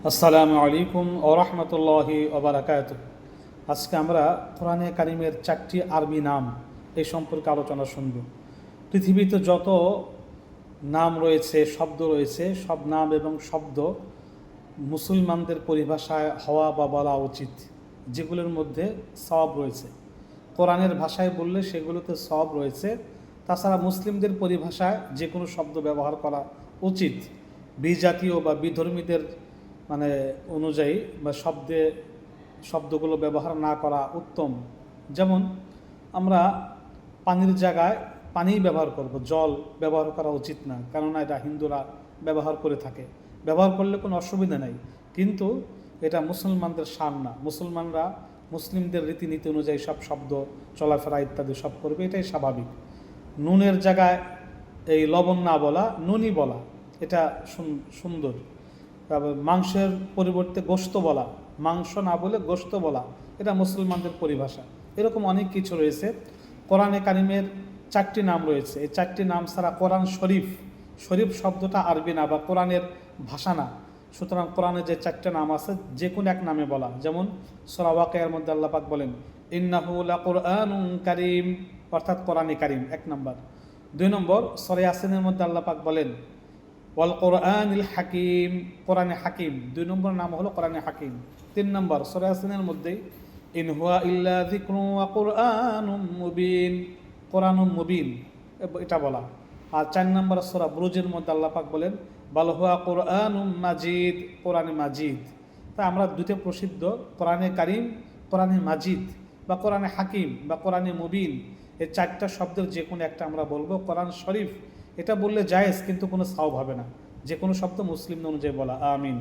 আসসালামু আলাইকুম ওয়া রাহমাতুল্লাহি ওয়া বারাকাতুহু। আজকে আমরা কোরআনে কারিমের 4টি আরবি নাম এই সম্পর্কে আলোচনা শুনব। পৃথিবীতে যত নাম রয়েছে, শব্দ রয়েছে, সব নাম এবং শব্দ মুসলমানদের পরিভাষায় হওয়া বা বলা উচিত, যেগুলোর মধ্যে সওয়াব রয়েছে। কোরআনের ভাষায় বললে সেগুলোতে সওয়াব রয়েছে। তাছাড়া মুসলিমদের পরিভাষায় যে কোনো শব্দ ব্যবহার করা উচিত, বিজাতীয় বা বিধর্মীদের অনুযায়ী বা শব্দগুলো ব্যবহার না করা উত্তম। যেমন আমরা পানির জায়গায় পানি ব্যবহার করব, জল ব্যবহার করা উচিত না, কেননা এটা হিন্দুরা ব্যবহার করে থাকে। ব্যবহার করলে কোনো অসুবিধা নেই, কিন্তু এটা মুসলমানদের শান না। মুসলমানরা মুসলিমদের রীতিনীতি অনুযায়ী সব শব্দ, চলাফেরা ইত্যাদি সব করবে, এটাই স্বাভাবিক। নুনের জায়গায় এই লবণ না বলা, নুনই বলা, এটা সুন্দর। তারপর মাংসের পরিবর্তে গোশত বলা, মাংস না বলে গোশত বলা, এটা মুসলমানদের পরিভাষা। এরকম অনেক কিছু রয়েছে। কোরআনে কারিমের 4টি নাম রয়েছে। এই 4টি নাম ছাড়া কোরআন শরীফ, শরীফ শব্দটা আরবি না বা কোরআনের ভাষা না। সুতরাং কোরআনে যে 4টা নাম আছে যে কোনো এক নামে বলা। যেমন সূরা ওয়াকিয়ার মধ্যে আল্লাহ পাক বলেন ইন্নাহু লাকুরআনুন কারীম, অর্থাৎ কোরআনে কারীম, 1 নম্বর। 2 নম্বর সূরা ইয়াসিনের মধ্যে আল্লাহ পাক বলেন ওয়াল কোরআনিল হাকিম, কোরআনে হাকিম, 2 নম্বর নাম হলো কোরআনে হাকিম। 3 নম্বর সূরা ইয়াসিনের মধ্যেই ইন হুয়া ইল্লা যিকরুন ওয়া কুরআনুম মুবিন, কোরআনুম মুবিন এটা বলা। আর 4 নম্বর সূরা বুরুজের মধ্যে আল্লাহ পাক বলেন বাল হুয়া কুরআনুম মাজিদ, কোরআনে মাজিদ। তা আমরা দুটো প্রসিদ্ধ কোরআনে কারীম, কোরআনে মাজিদ বা কোরআনে হাকিম বা কোরআনে মুবিন, এই 4টা শব্দের যে কোনো একটা আমরা বলবো। কোরআন শরীফ এটা বললে জায়েজ, কিন্তু কোনো সওয়াব হবে না। যে কোনো শব্দ মুসলিম অনুযায়ী বলা। আমিন।